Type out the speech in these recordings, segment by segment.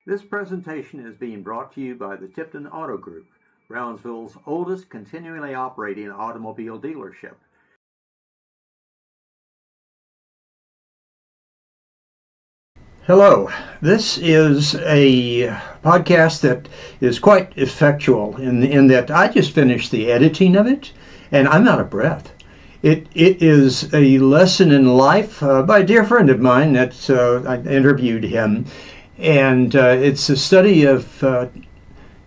This presentation is being brought to you by the Tipton Auto Group, Brownsville's oldest continually operating automobile dealership. Hello, this is a podcast that is quite effectual in that I just finished the editing of it and I'm out of breath. It is a lesson in life by a dear friend of mine that I interviewed him, and it's a study of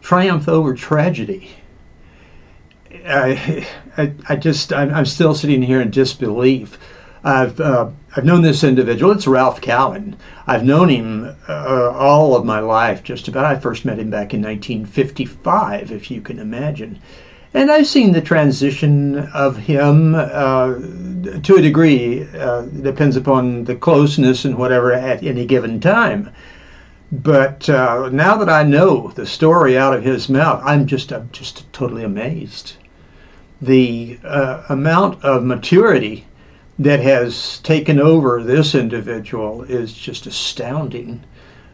triumph over tragedy. I'm still sitting here in disbelief. I've known this individual. It's Ralph Cowen. I've known him all of my life, just about. I first met him back in 1955, if you can imagine. And I've seen the transition of him to a degree. It depends upon the closeness and whatever at any given time. But now that I know the story out of his mouth, I'm just totally amazed. The amount of maturity that has taken over this individual is just astounding,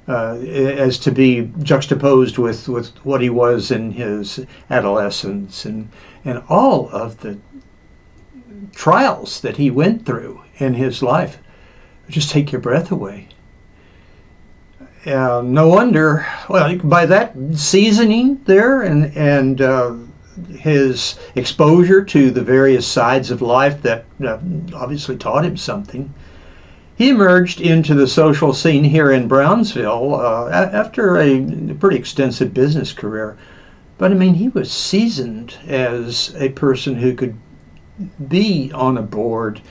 as to be juxtaposed with what he was in his adolescence and all of the trials that he went through in his life. Just take your breath away. No wonder, well, by that seasoning there and his exposure to the various sides of life that obviously taught him something, he emerged into the social scene here in Brownsville after a pretty extensive business career. But I mean, he was seasoned as a person who could be on a board,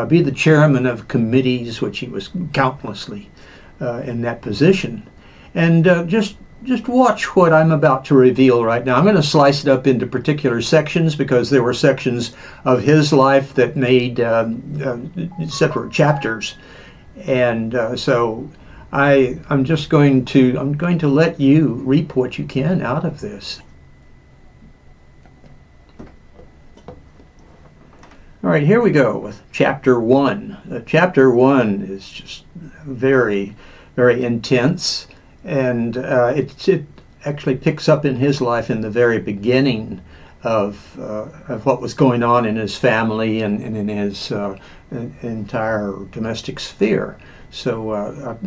be the chairman of committees, which he was countlessly in that position. And just watch what I'm about to reveal right now. I'm going to slice it up into particular sections because there were sections of his life that made separate chapters, and so I'm going to let you reap what you can out of this. All right, here we go with chapter 1. Chapter 1 is just very, very intense. And it actually picks up in his life in the very beginning of what was going on in his family and in his entire domestic sphere. So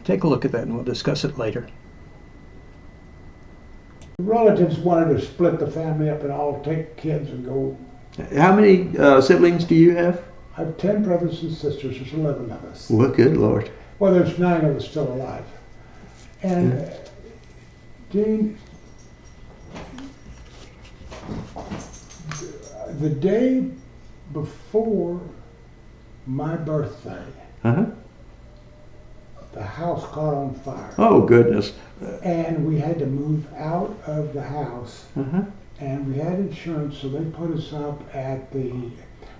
take a look at that and we'll discuss it later. The relatives wanted to split the family up and all take kids and go. How many siblings do you have? I have 10 brothers and sisters. There's 11 of us. Well, good Lord. Well, there's 9 of us still alive. And Dean, the day before my birthday, the house caught on fire. Oh, goodness. And we had to move out of the house. And we had insurance, so they put us up at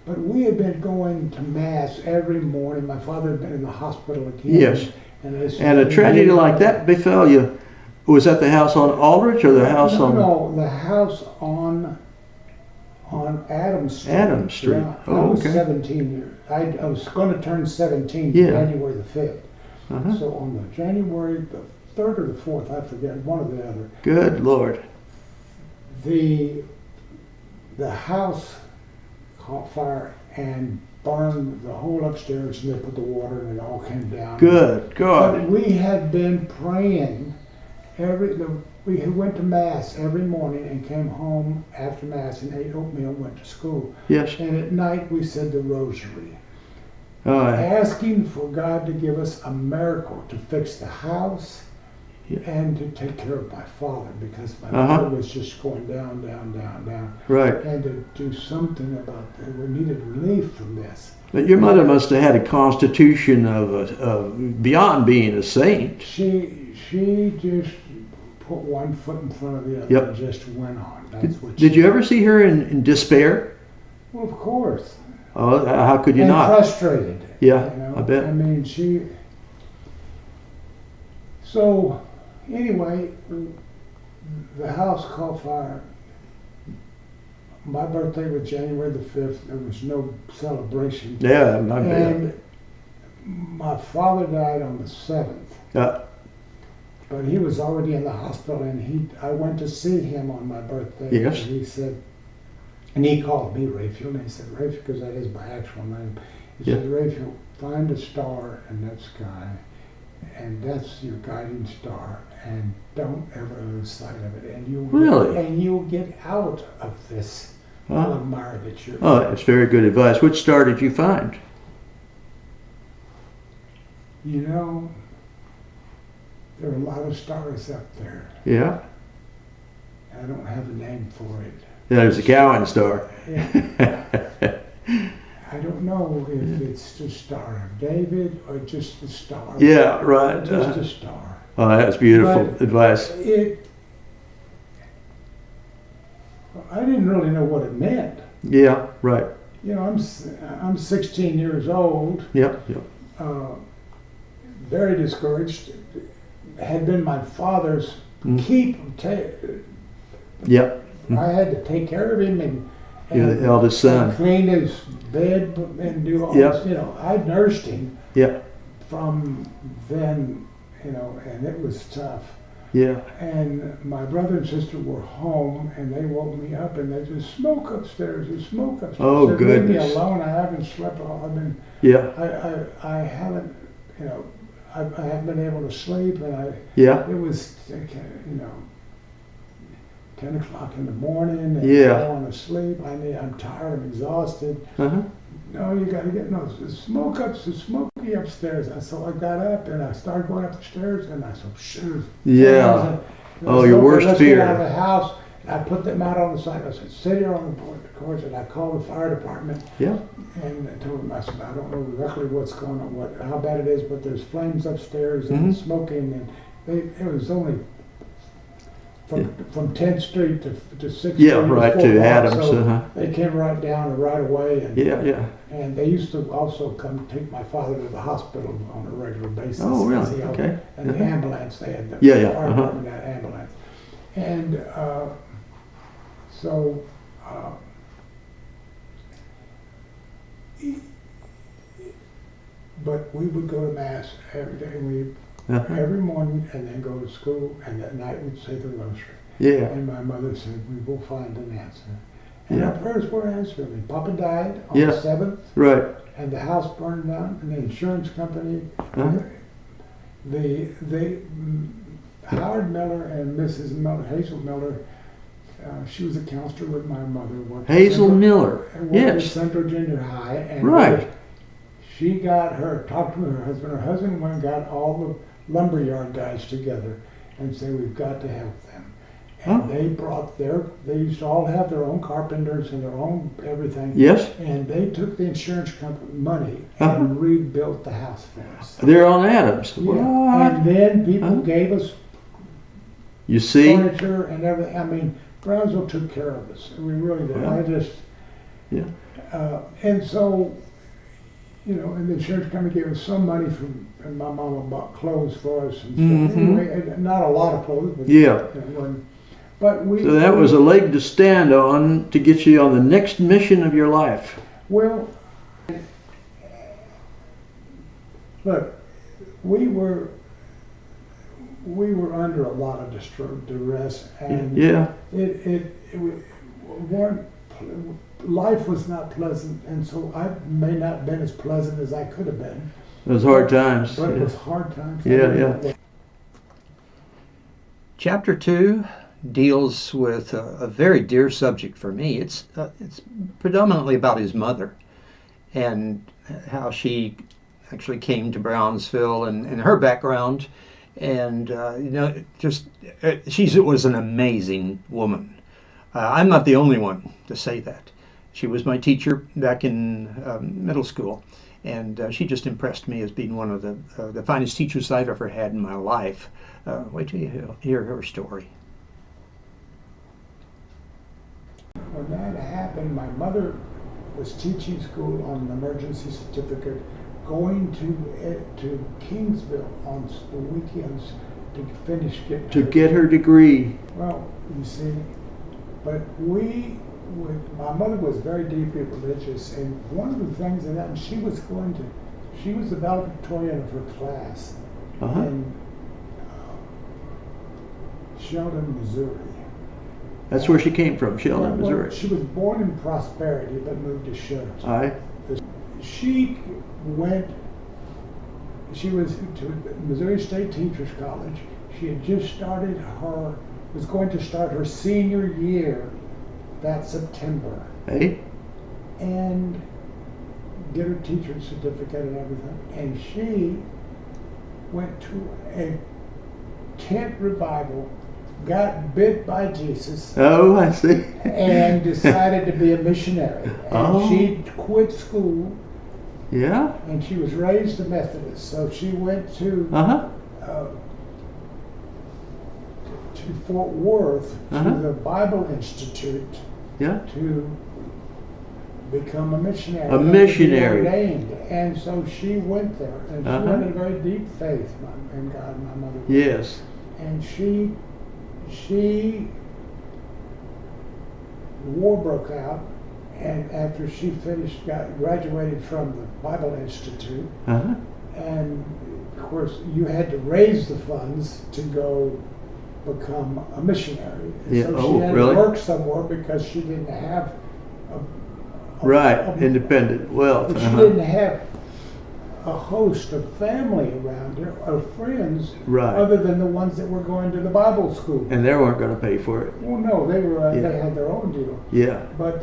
but we had been going to Mass every morning. My father had been in the hospital again. Yes. And a tragedy like that befell you. Was that the house on Aldrich or the house on? No, the house on Adams Street. Adams Street. Yeah, oh, I was okay. 17 years. I was going to turn 17 January the 5th. So on the January the 3rd or the 4th, I forget, one or the other. Good Lord. The house caught fire and burned the whole upstairs, and they put the water and it all came down. Good God. But we had been praying we went to Mass every morning and came home after Mass and ate oatmeal and went to school. Yes. And at night we said the rosary, asking for God to give us a miracle to fix the house and to take care of my father, because my father was just going down, down, down, down. Right. And to do something about it. We needed relief from this. But your mother must have had a constitution of beyond being a saint. She just put one foot in front of the other and just went on. Did you ever see her in despair? Well, of course. Oh, how could you and not? Frustrated. Yeah, you know? I bet. I mean, So, anyway, the house caught fire. My birthday was January the 5th. There was no celebration. Yeah, I bet. And my father died on the 7th. but he was already in the hospital, and I went to see him on my birthday. Yes. And he said, and he called me Raphael, and he said, Raphael, because that is my actual name. He said, Raphael, find a star in that sky, and that's your guiding star, and don't ever lose sight of it, and you'll get out of this quagmire that you're in. Oh, that's very good advice. Which star did you find? You know, there are a lot of stars up there. Yeah. I don't have a name for it. There's the Cowen star. I don't know if it's the Star of David or just the star. Yeah, right. Just a star. Oh, that's beautiful But advice. I didn't really know what it meant. Yeah, right. You know, I'm 16 years old. Yep. Very discouraged. Had been my father's keep. Yep. I had to take care of him and You're the eldest son. Clean his bed and do all this. You know, I nursed him. Yep. From then, you know, and it was tough. Yeah. And my brother and sister were home, and they woke me up, and they just smoke upstairs. There's smoke upstairs. Oh, said, goodness. Leave me alone. I haven't slept. I've been. Yeah. I haven't. You know, I haven't been able to sleep, and Yeah. It was, you know, 10 o'clock in the morning, and Yeah. I want to sleep. I'm tired. I'm exhausted. Uh-huh. No, you got to get it's smoky upstairs. And so I got up and I started going up the stairs, and I said, shoot. Yeah. Oh, your worst let's fear. Get out of the house. And I put them out on the side. I said, sit here on the porch, and I called the fire department. Yeah. And I told them, I said, I don't know exactly what's going on, how bad it is, but there's flames upstairs and smoking, and it was only from 10th Street to 6th Street. Yeah, right to Adams. So they came right down right away. And, Yeah. And they used to also come take my father to the hospital on a regular basis. Oh, really? Okay. And the ambulance, they had the fire department had ambulance. And so but we would go to Mass every day. Every morning, and then go to school, and at night we'd say the rosary. Yeah. And my mother said, we will find an answer. And our prayers were answered. And Papa died on the 7th. Right. And the house burned down, and the insurance company, Howard Miller and Mrs. Miller, Hazel Miller, she was a counselor with my mother. Hazel Miller, at Central Junior High. And she got talked to her husband. Her husband went and got all the lumberyard guys together and said, we've got to help them. And they brought they used to all have their own carpenters and their own everything. Yes. And they took the insurance company money and rebuilt the house for us. They're on Adams. Yeah. And then people gave us furniture and everything. I mean, Brownsville took care of us. We really did. And so, you know, and the insurance company gave us some money and my mama bought clothes for us and stuff. Anyway, not a lot of clothes, but so that was a leg to stand on to get you on the next mission of your life. Well, look, we were under a lot of duress, and life was not pleasant, and so I may not have been as pleasant as I could have been. It was hard times. But it was hard times. Yeah. Chapter 2 deals with a very dear subject for me. It's predominantly about his mother and how she actually came to Brownsville and her background. And she was an amazing woman. I'm not the only one to say that. She was my teacher back in middle school, and she just impressed me as being one of the finest teachers I've ever had in my life. Wait till you hear her story. When that happened, my mother was teaching school on an emergency certificate, going to Kingsville on the weekends to get her degree. Well, you see, but my mother was very deeply religious, and one of the things that happened, she was the valedictorian of her class, and Sheldon, Missouri. That's where she came from, Sheldon, Well, Missouri. she was born in Prosperity, but moved to Sheldon. All right. She was to Missouri State Teachers College. She had just was going to start her senior year that September. Hey. And get her teacher's certificate and everything. And she went to a tent revival, got bit by Jesus. Oh, I see. And decided to be a missionary. And she quit school. Yeah. And she was raised a Methodist, so she went to Fort Worth to the Bible Institute to become a missionary. A missionary. Ordained. And so she went there, and she had a very deep faith in God, my mother. Yes. And war broke out, and after she graduated from the Bible Institute, and of course you had to raise the funds to go become a missionary. Yeah. So she had to work somewhere because she didn't have independent wealth. She didn't have a host of family around her, or friends, other than the ones that were going to the Bible school. And they weren't going to pay for it. Well, no, they were. They had their own deal. Yeah. But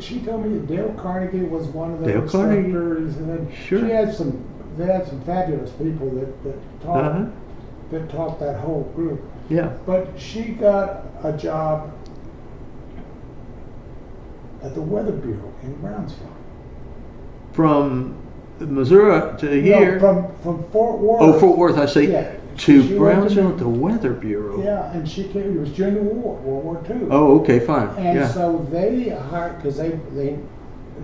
she told me that Dale Carnegie was one of the instructors, and then she had some. They had some fabulous people that taught that whole group. Yeah. But she got a job at the Weather Bureau in Brownsville. From Missouri to here? No, from Fort Worth. Oh, Fort Worth, I see. Yeah. To Brownsville, the Weather Bureau. Yeah, and she came. It was during the war, World War II. Oh, okay, fine. And so they hired, because they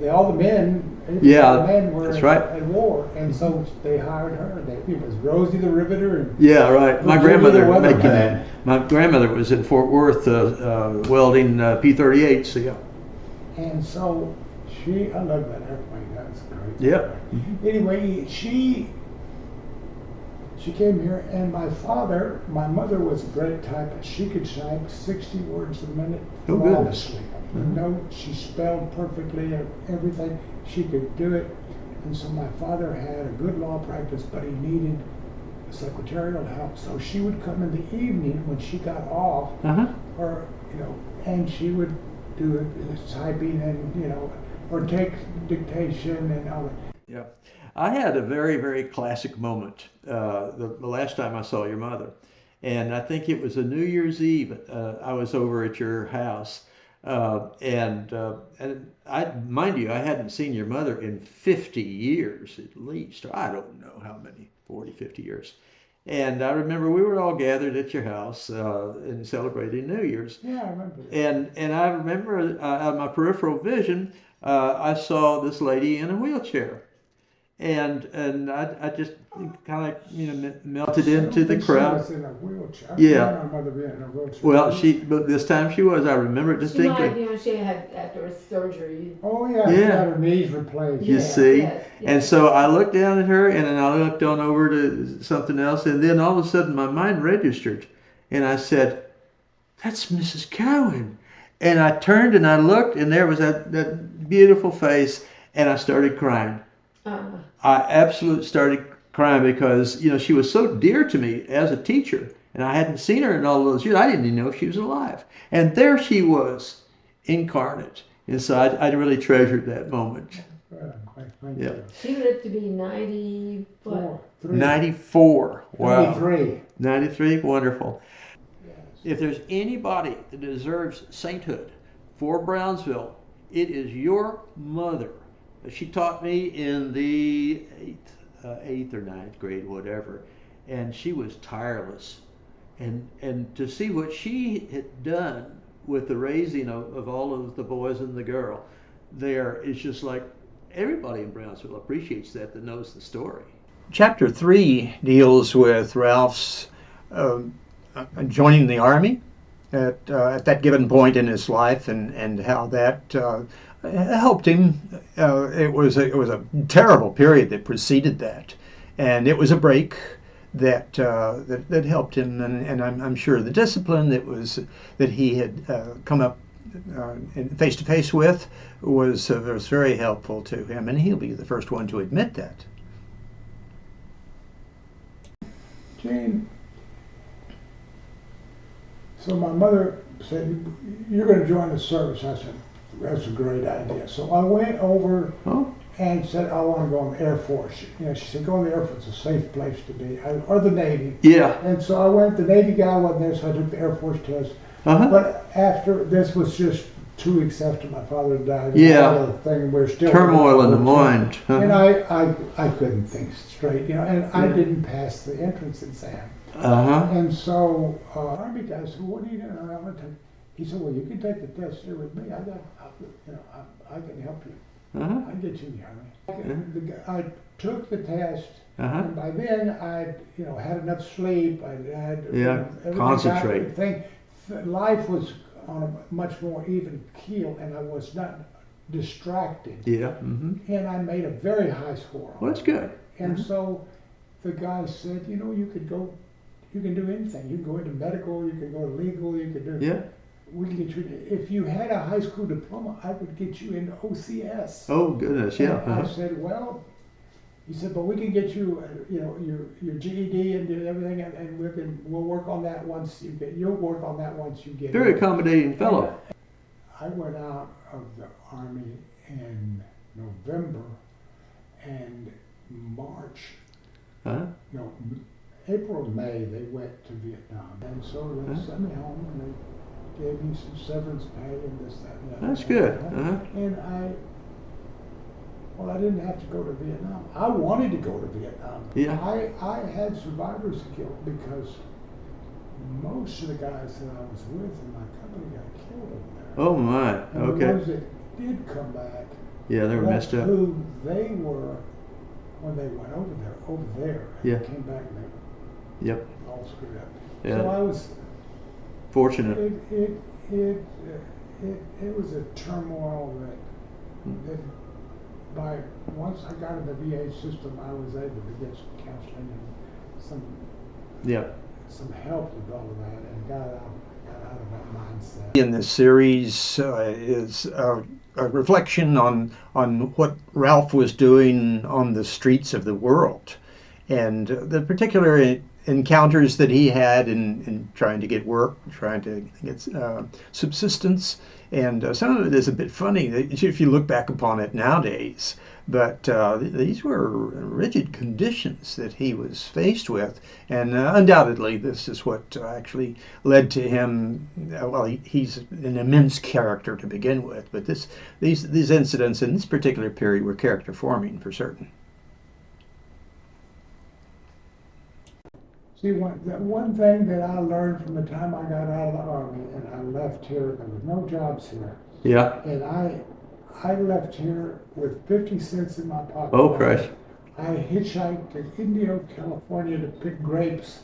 all the men. Yeah, the men were that's right. At war, and so they hired her. It was Rosie the Riveter. And yeah, right. My grandmother making My grandmother was in Fort Worth welding P-38. So yeah. And so I love that airplane. That's great. Yeah. Anyway, she came here, and my mother was a great typist. She could type 60 words a minute flawlessly. She spelled perfectly, everything. She could do it. And so my father had a good law practice, but he needed secretarial help. So she would come in the evening when she got off, and she would do it, typing and, or take dictation and all that. Yeah. I had a very, very classic moment the last time I saw your mother. And I think it was a New Year's Eve. I was over at your house. And mind you, I hadn't seen your mother in 50 years at least. I don't know how many, 40, 50 years. And I remember we were all gathered at your house and celebrating New Year's. Yeah, I remember that. And I remember on my peripheral vision, I saw this lady in a wheelchair. And I just kind of melted into the crowd. She was in a wheelchair. Yeah. My mother being in a wheelchair. Well, but this time she was. I remember it distinctly. She had after a surgery. Oh yeah, she had her knees replaced. You see, yes. And so I looked down at her, and then I looked on over to something else, and then all of a sudden my mind registered, and I said, "That's Mrs. Cowen." And I turned and I looked, and there was that beautiful face, and I started crying. I absolutely started crying because, she was so dear to me as a teacher, and I hadn't seen her in all those years. I didn't even know if she was alive. And there she was, incarnate. And so I really treasured that moment. Yeah. She lived to be 94. 94. Wow. 93. 93, wonderful. Yes. If there's anybody that deserves sainthood for Brownsville, it is your mother. She taught me in the 8th or 9th grade, whatever, and she was tireless. And to see what she had done with the raising of all of the boys and the girl, there is just like everybody in Brownsville appreciates that knows the story. Chapter 3 deals with Ralph's joining the Army at that given point in his life, and how that helped him. It was a terrible period that preceded that, and it was a break that helped him, and I'm sure the discipline that he had come up face to face with was very helpful to him, and he'll be the first one to admit that. Gene, so my mother said, "You're going to join the service." I said, "That's a great idea." So I went over and said, "I want to go in the Air Force." She said, "Go in the Air Force, it's a safe place to be," or the Navy. Yeah. And so I went. The Navy guy wasn't there, so I took the Air Force test. But after this was just 2 weeks after my father died. Yeah. Thing, we're still turmoil in the mind. And I couldn't think straight, and I didn't pass the entrance exam. And so Army guy said, "What are you doing?" I went to. He said, "Well, you can take the test here with me. I can help you. I can get you in the Army." I took the test, and by then I had enough sleep. I had concentrate. Life was on a much more even keel, and I was not distracted. Yeah. And I made a very high score. Well, that's good. And so the guy said, "You could go. You can do anything. You can go into medical. You can go to legal. You could do." Yeah. We can get you. If you had a high school diploma, I would get you into OCS. Oh goodness, yeah. And I said, "Well," he said, "but we can get you, your GED and do everything, and we'll work on that once you get. You'll work on that once you get." Very accommodating fellow. I went out of the Army in November, and March. No, April, May, they went to Vietnam, and so they sent me home, and they gave me some severance pay and this, that, and that. That's good. And I didn't have to go to Vietnam. I wanted to go to Vietnam. Yeah. I had survivor's guilt because most of the guys that I was with in my company got killed over there. Oh my. And Okay. the ones that did come back, Yeah, they were messed up. who they were when they went over there, Yeah. and came back and they were Yep. all screwed up. Yeah. So I was Fortunate. It was a turmoil that by once I got in the VA system, I was able to get some counseling and some help with all of that, and got out of that mindset. In this series is a reflection on what Ralph was doing on the streets of the world, and the particular encounters that he had in trying to get work, trying to get subsistence. And some of it is a bit funny if you look back upon it nowadays. But these were rigid conditions that he was faced with. And undoubtedly, this is what actually led to him. Well, he's an immense character to begin with. But these incidents in this particular period were character forming for certain. See, one thing that I learned from the time I got out of the Army and I left here, there was no jobs here. Yeah. And I left here with 50 cents in my pocket. Oh, Christ. I hitchhiked to Indio, California to pick grapes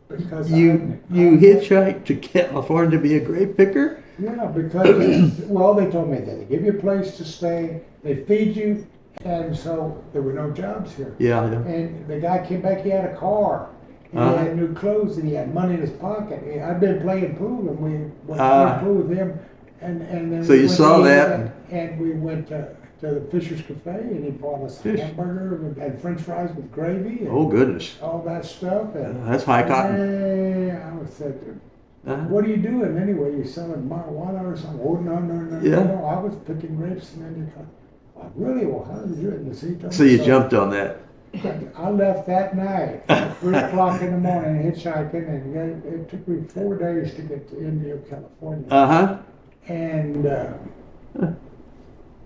because you hitchhiked to California to be a grape picker? Yeah, because, well, they told me that they give you a place to stay, they feed you, and so there were no jobs here. Yeah. And the guy came back, he had a car. He had new clothes and he had money in his pocket. I'd been playing pool and we went to play pool with him. And then so you saw that? And we went to the Fisher's Cafe and he bought us a hamburger and French fries with gravy. And oh, goodness. all that stuff. And, that's high cotton. I was said, what are you doing anyway? You selling marijuana or something? Oh, no. Yeah. No, I was picking grapes and then you come, oh, really? Well, how did you do it? So you jumped on that. I left that night at 3 o'clock in the morning hitchhiking, and it took me 4 days to get to Indio, California. And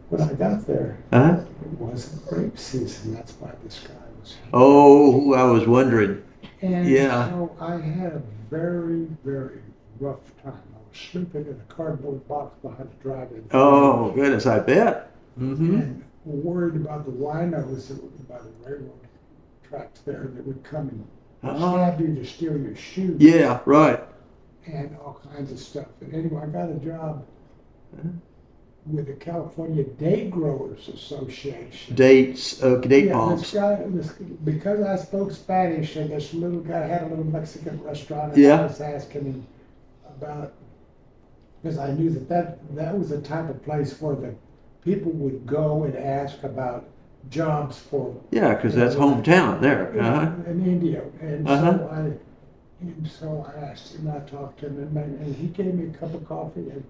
when I got there, it wasn't grape season. That's why this guy was here. Oh, I was wondering. And so I had a very, very rough time. I was sleeping in a cardboard box behind the drive-in. Oh, goodness, I bet. And worried about the rhinos that would be by the railroad tracks there that would come and stab you to steal your shoes. Yeah, right. And all kinds of stuff. And anyway, I got a job with the California Date Growers Association. Dates, date palms. Because I spoke Spanish, and this little guy had a little Mexican restaurant, and Yeah. I was asking him about, because I knew that was the type of place where the people would go and ask about jobs for. Yeah, because that's hometown there. In India, and so I asked him, I talked to him, and he gave me a cup of coffee and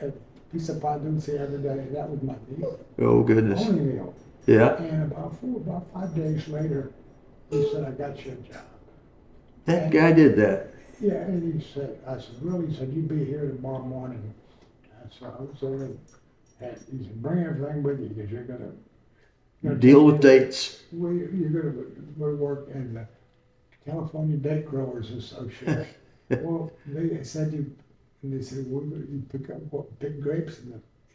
a piece of pan dulce every day. That was my meal. Oh goodness. Only meal. Yeah. And about 5 days later, he said, "I got you a job." That guy did that. Yeah, and he said, I said, "Really?" He said, "You be here tomorrow morning." And so I was there, and he said, "Bring everything with you because you're gonna Deal with dates. You're gonna work in the California Date Growers Association." Well, they said well, you pick grapes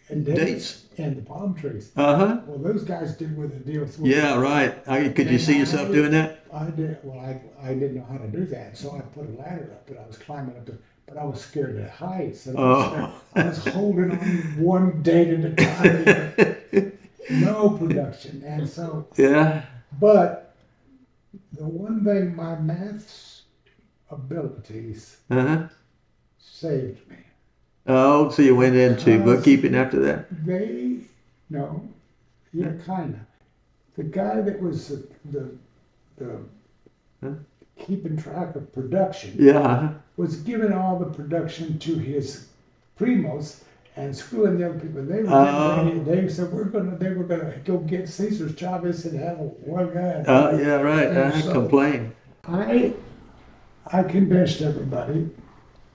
and dates and the palm trees. Well, those guys did with the deals. Yeah, right. Could you see yourself doing that? I did. Well, I didn't know how to do that, so I put a ladder up, and I was climbing up, but I was scared of heights. So I was holding on one date at a time. No production, and so. Yeah. But the one thing, my maths abilities saved me. Oh, so you went into bookkeeping after that? No, yeah, kind of. The guy that was the keeping track of production was giving all the production to his primos and screwing the other people. They were getting ready. They said they were gonna go get Cesar Chavez and have one guy. Yeah, right. So Complain. I convinced everybody.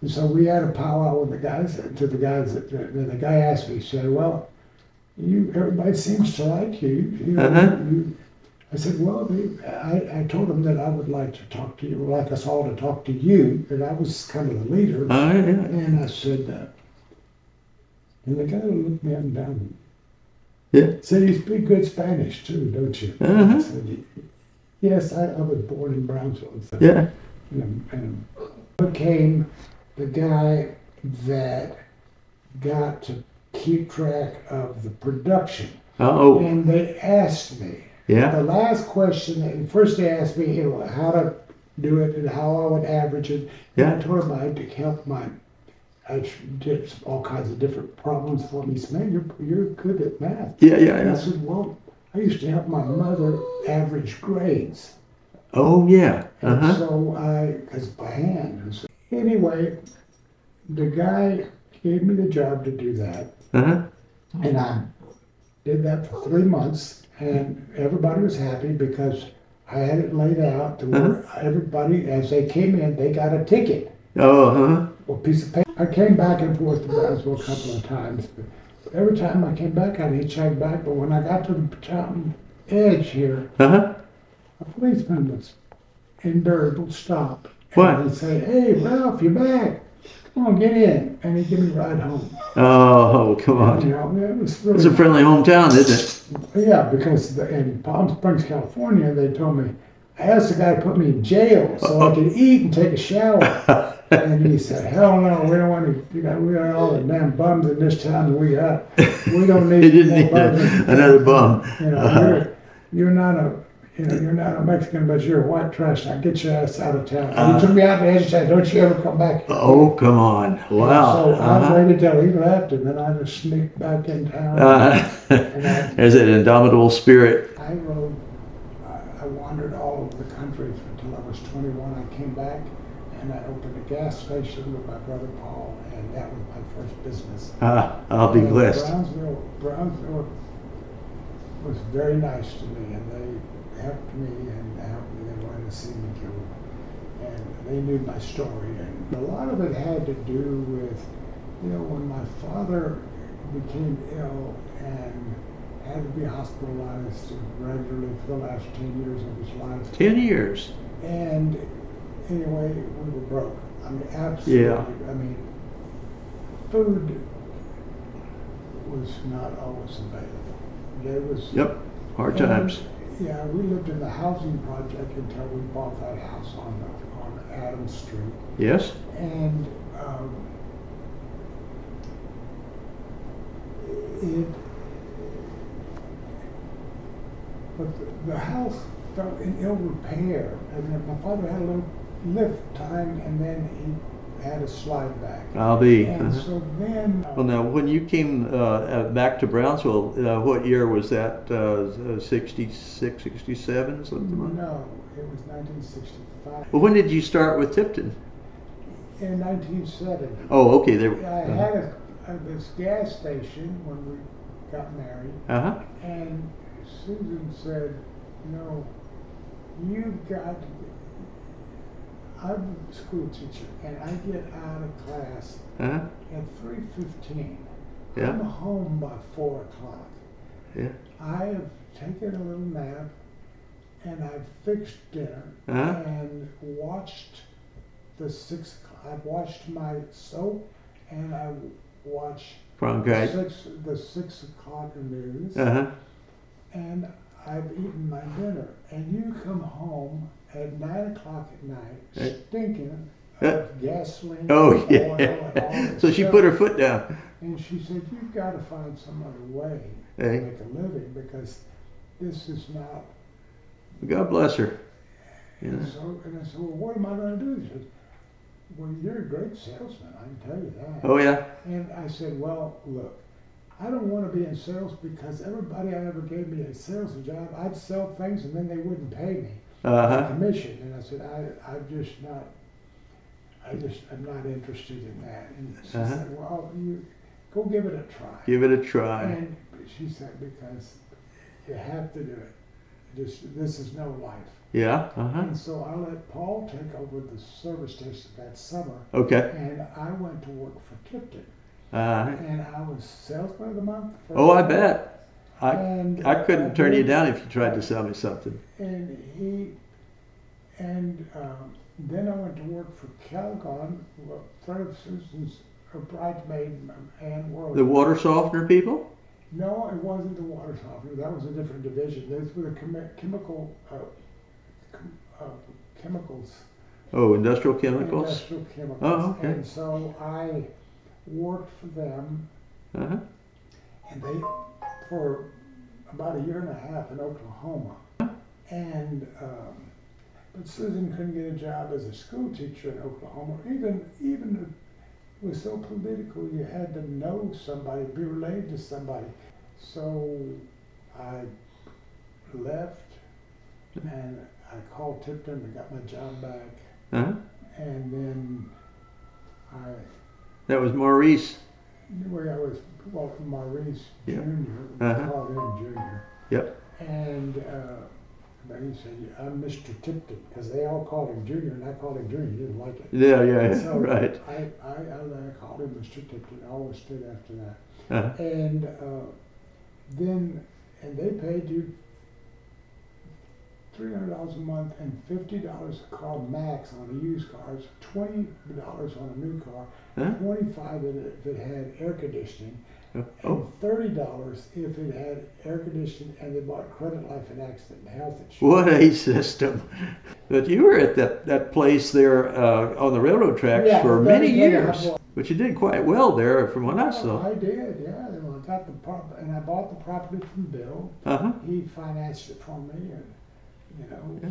And so we had a powwow with the guys. The guy asked me, he said, "Well, everybody seems to like you. I said, "Well, I told him that I would like to talk to you, like us all to talk to you, that I was kind of the leader." Yeah. And I said, and the guy looked me up and down. Yeah. Said, "You speak good Spanish too, don't you?" I said, "Yes, I was born in Brownsville." So, yeah. And became the guy that got to keep track of the production. And they asked me. Yeah. The last question, first they asked me, how to do it and how I would average it. And I told them I had to help I did all kinds of different problems for me. He said, "Man, you're good at math." Yeah. And I said, "Well, I used to help my mother average grades." Oh, yeah. And so because by hand. And so, anyway, the guy gave me the job to do that. And I did that for 3 months, and everybody was happy because I had it laid out to where everybody, as they came in, they got a ticket. A piece of paper. I came back and forth to Brownsville a couple of times, but every time I came back, I'd hitchhike back. But when I got to the town edge here, a policeman was invariable stop. And he'd say, "Hey, Ralph, you're back. Come on, get in." And he'd give me a ride home. Oh, come on. It's a friendly hometown, isn't it? Yeah, because in Palm Springs, California, they told me, I asked the guy to put me in jail so I could eat and take a shower. And he said, "Hell no, we don't want to. We got all the damn bums in this town that we got. We don't need." He didn't need another bum. You're not a Mexican, but you're a white trash. Now get your ass out of town." He took me out to the edge and said, "Don't you ever come back here." Oh, come on. Wow. So I waited till he left, and then I just sneaked back in town. There's an indomitable spirit. I wandered all over the country until I was 21. I came back, and I opened a gas station with my brother Paul, and that was my first business. I'll be blessed. Brownsville was very nice to me, and they helped me and helped me. They wanted to see me killed, and they knew my story. And a lot of it had to do with, when my father became ill and had to be hospitalized regularly for the last 10 years of his life. 10 years. And anyway, we were broke. I mean, absolutely. Yeah. I mean, food was not always available. There was. Yep. Hard times. Yeah, we lived in the housing project until we bought that house on Adams Street. Yes. And it, but the house fell in ill repair, and then my father had a little lift time, and then he had a slide back. I'll be. And so then. Well, now, when you came back to Brownsville, what year was that? 66, 67, something like that? No, it was 1965. Well, when did you start with Tipton? In 1970. Oh, okay. I had this gas station when we got married, and Susan said, you know, you've got to be, I'm a school teacher, and I get out of class at 3:15. Yeah. I'm home by 4 o'clock. Yeah. I have taken a little nap, and I've fixed dinner, and watched the 6 o'clock. I've watched my soap, and I watch the 6 o'clock news, and I've eaten my dinner. And you come home at 9 o'clock at night, stinking of gasoline, oh, yeah. oil, and all this So she stuff. put her foot down. And she said, "You've got to find some other way to Hey. make a living, because this is not." God bless her. Yeah. And I said, "Well, what am I going to do?" She said, "Well, you're a great salesman, I can tell you that." Oh, yeah. And I said, "Well, look, I don't want to be in sales, because everybody I ever gave me a sales job, I'd sell things and then they wouldn't pay me commission." And I said, I'm not interested in that." And she said, "Well, you go give it a try." Give it a try. And she said, "Because you have to do it. This is no life." Yeah. And so I let Paul take over the service station that summer. Okay. And I went to work for Tipton. Uh-huh. And I was salesman of the month. Oh, I bet. I And couldn't turn you down if you tried to sell me something. Then I went to work for Calgon, a friend of Susan's, her bridesmaid, Ann World. The water softener people? No, it wasn't the water softener. That was a different division. Those were the chemicals. Oh, industrial chemicals? Industrial chemicals. Oh, okay. And so I worked for them, and they, for about a year and a half in Oklahoma. And but Susan couldn't get a job as a school teacher in Oklahoma. Even it was so political, you had to know somebody, be related to somebody. So I left, and I called Tipton and got my job back. And then that was Maurice. Anyway, I was, Maurice Jr., called him Junior. Yep. And but he said, "I'm Mr. Tipton," because they all called him Junior, and I called him Junior. He didn't like it. Yeah, So right. I called him Mr. Tipton. I always stood after that. And then they paid you $300 a month and $50 a car max on a used car. It's $20 on a new car, $25 if it had air conditioning, and $30 if it had air conditioning and they bought credit, life, and accident and health insurance. What a system! But you were at that place there on the railroad tracks for many years. But you did quite well there, from what I saw. I did, yeah. I got the and I bought the property from Bill. He financed it for me, and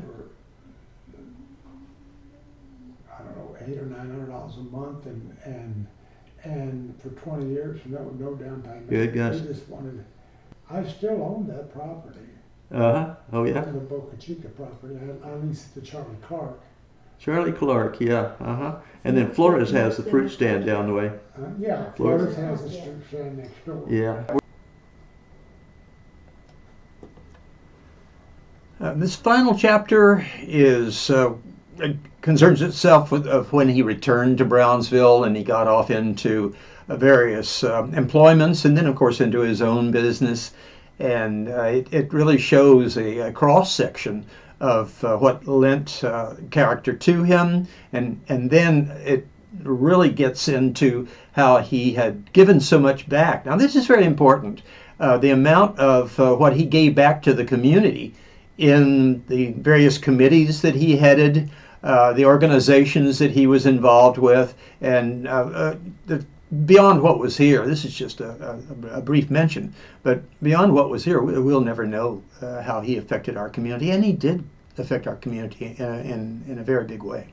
for I don't know, $800 or $900 a month, and for 20 years, no down payment. Good guys. He just wanted. I still own that property. Oh yeah. The Boca Chica property. I leased it to Charlie Clark. Charlie Clark, yeah. And then Flores has the fruit stand down the way. Yeah, Flores has the fruit stand next door. Yeah. This final chapter is concerns itself with when he returned to Brownsville and he got off into various employments, and then of course into his own business, and it really shows a cross section of what lent character to him, and then it really gets into how he had given so much back. Now this is very important, the amount of what he gave back to the community in the various committees that he headed, the organizations that he was involved with, and the beyond what was here, this is just a brief mention, but beyond what was here, we'll never know how he affected our community, and he did affect our community in a very big way.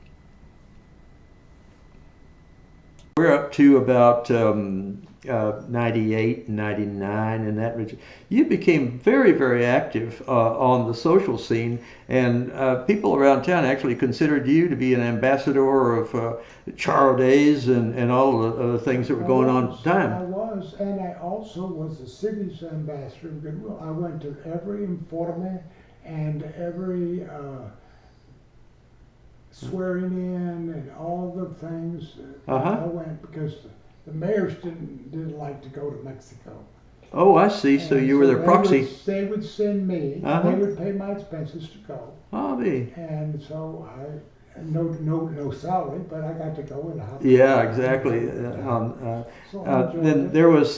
We're up to about 98, 99 in that region. You became very, very active on the social scene, and people around town actually considered you to be an ambassador of Charo Days and all the things that were going on at the time. I was, and I also was the city's ambassador of goodwill. I went to every informe and every swearing in and all the things. I went because the mayors didn't like to go to Mexico. Oh, I see. So you were their proxy. They would send me. They would pay my expenses to go. Oh, me. And so no salary, but I got to go and help. Yeah, exactly. Then there was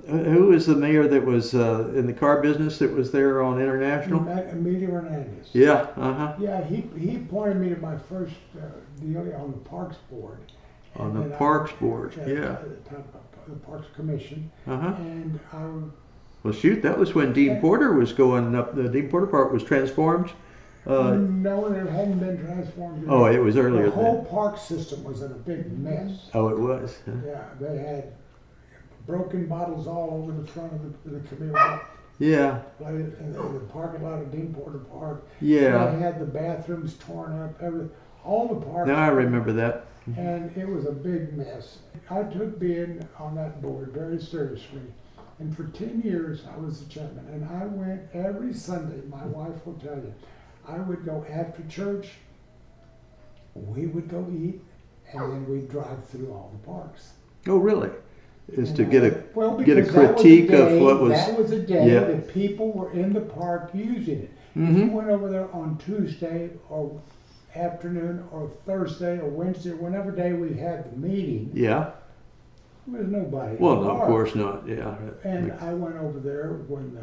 who was the mayor that was in the car business that was there on International? Emilio Hernandez. Yeah. Yeah, he appointed me to my first deal on the Parks Board. On the Parks Board, yeah. The Parks Commission. And well, shoot, that was when Dean Porter was going up. The Dean Porter Park was transformed. No, it hadn't been transformed yet. Oh, it was earlier. The whole park system was in a big mess. Oh, it was. Yeah, they had broken bottles all over the front of the community. Yeah. In the parking lot of Dean Porter Park. Yeah. They had the bathrooms torn up. All the parks. Now I remember that. And it was a big mess. I took being on that board very seriously. And for 10 years, I was the chairman. And I went every Sunday, my wife will tell you, I would go after church, we would go eat, and then we'd drive through all the parks. Oh, really? Is And to get a critique of what was. That was a day that people were in the park using it. If you went over there on Tuesday or afternoon or Thursday or Wednesday, whenever day we had the meeting, yeah, there was nobody. Well, no, of course not. Yeah. And I went over there when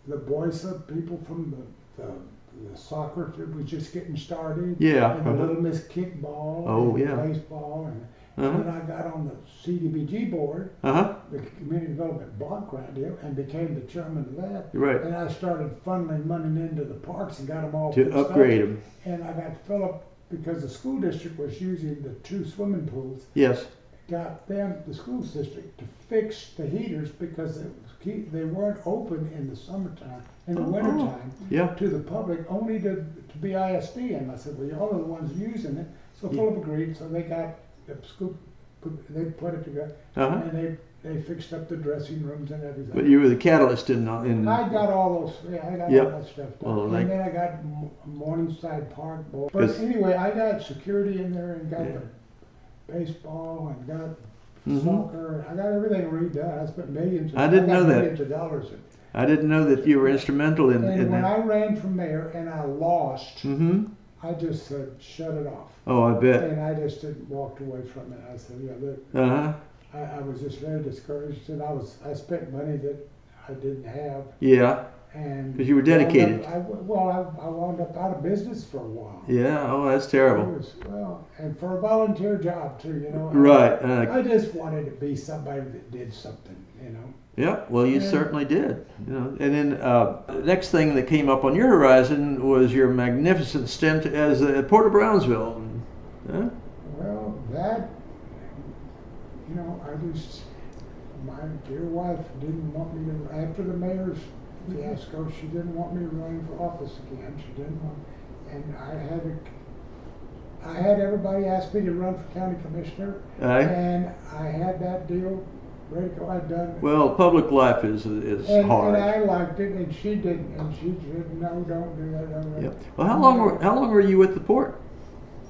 the boys, people from the soccer was just getting started. Yeah. And the Little Miss kickball. Oh, and yeah. Baseball and then I got on the CDBG board, the Community Development Block Grant deal, and became the chairman of that. Right. And I started funneling money into the parks and got them all To fixed up. upgrade them. And I got Philip, because the school district was using the 2 swimming pools, Yes. got them, the school district, to fix the heaters because they weren't open in the summertime, in the wintertime, to the public, only to BISD. And I said, well, y'all are the ones using it. So Philip agreed, so they got the school, they put it together, and they fixed up the dressing rooms and everything. But you were the catalyst in. I got all those, I got all that stuff done. Well, and then I got Morningside Park Board. But anyway, I got security in there and got the baseball and got soccer. I got everything redone. I spent millions. I didn't know that. Millions of dollars. I didn't know that you were instrumental in And when that. I ran for mayor and I lost, I just said, shut it off. Oh, I bet. And I just walked away from it. I said, yeah, look, I was just very discouraged, and I spent money that I didn't have. Yeah. And because you were dedicated. I wound up out of business for a while. Yeah. Oh, that's terrible. And for a volunteer job too, Right. I just wanted to be somebody that did something, Yeah. Well, you certainly did. And then the next thing that came up on your horizon was your magnificent stint as at Port of Brownsville. Well, that, my dear wife didn't want me to, after the mayor's fiasco, she didn't want me running for office again. She didn't want, and I had everybody ask me to run for county commissioner, and I had that deal ready to go. I'd done. Well, public life is hard. And I liked it, and she didn't, and she said, no, don't do that. Don't do that. Well, how long were you with the port?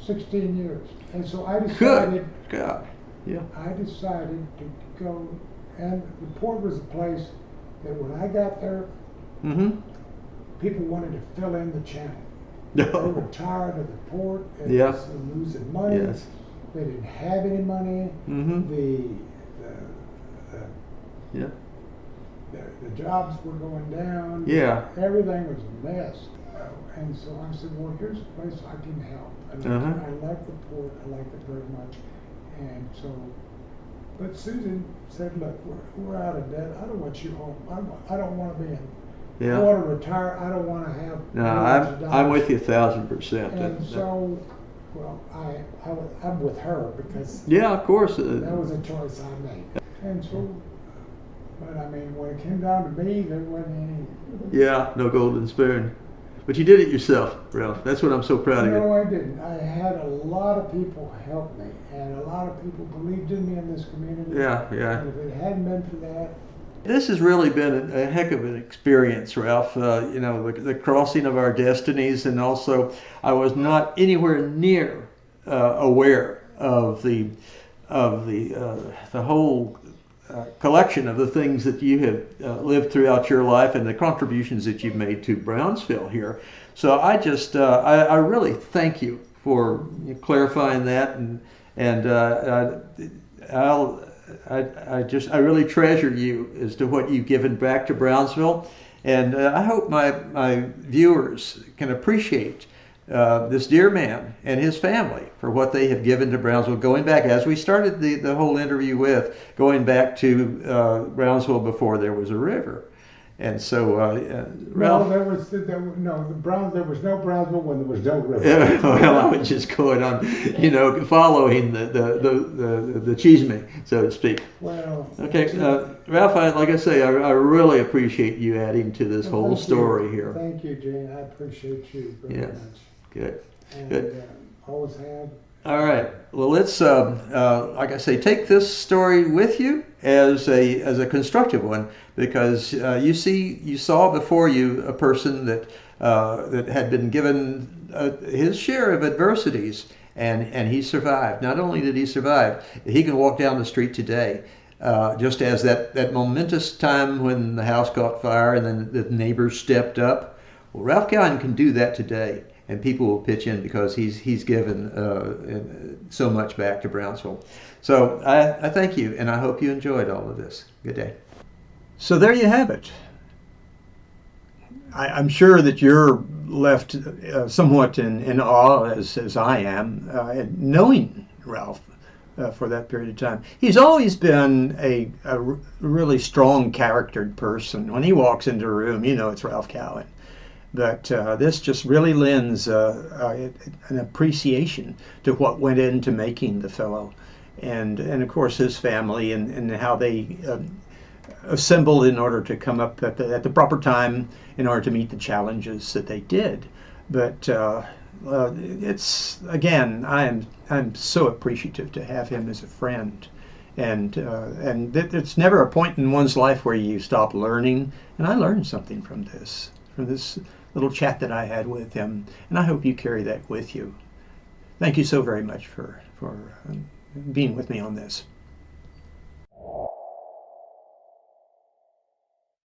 16 years, and so I decided. Good God. Yeah. I decided to go, and the port was a place that when I got there, people wanted to fill in the channel. They were tired of the port. It was losing money. Yes. They didn't have any money. The jobs were going down. Yeah. Everything was a mess. And so I said, well, here's a place I can help. And I like the port. I like it very much. And so But Susan said, look, we're out of debt. I don't want you home. I don't want to be in. Yeah. I want to retire. I don't want to have. No, millions of I'm dollars." with you 1,000%. And so, well, I'm with her because yeah, of course. that was a choice I made. And so, but I mean, when it came down to me, there wasn't any. Yeah, no golden spoon. But you did it yourself, Ralph. That's what I'm so proud of you. No, I didn't. I had a lot of people help me, and a lot of people believed in me in this community. Yeah, yeah. And if it hadn't been for that, This has really been a heck of an experience, Ralph. You know, the crossing of our destinies, and also I was not anywhere near aware of the whole collection of the things that you have lived throughout your life and the contributions that you've made to Brownsville here. So I just I really thank you for clarifying that, and I really treasure you as to what you've given back to Brownsville, and I hope my viewers can appreciate this dear man and his family for what they have given to Brownsville, going back, as we started the whole interview with, going back to Brownsville before there was a river. And so, Ralph. there was no Brownsville when there was no river. Well, I was just going on, following the chisme, so to speak. Well, okay, Ralph. Like I say, I really appreciate you adding to this whole story here. Thank you, Jane. I appreciate you very much. Good. And, Good. Always have. All right. Well, let's, like I say, take this story with you as a constructive one, because you saw before you a person that had been given his share of adversities, and he survived. Not only did he survive, he can walk down the street today. Just as that momentous time when the house caught fire and then the neighbors stepped up. Well, Ralph Cowen can do that today. And people will pitch in because he's given so much back to Brownsville. So I thank you, and I hope you enjoyed all of this. Good day. So there you have it. I'm sure that you're left somewhat in awe, as I am, knowing Ralph for that period of time. He's always been a really strong charactered person. When he walks into a room, it's Ralph Cowen. But this just really lends an appreciation to what went into making the fellow, and of course his family and how they assembled in order to come up at the proper time in order to meet the challenges that they did. But it's, again, I'm so appreciative to have him as a friend, and it's never a point in one's life where you stop learning. And I learned something from this little chat that I had with him, and I hope you carry that with you. Thank you so very much for being with me on this.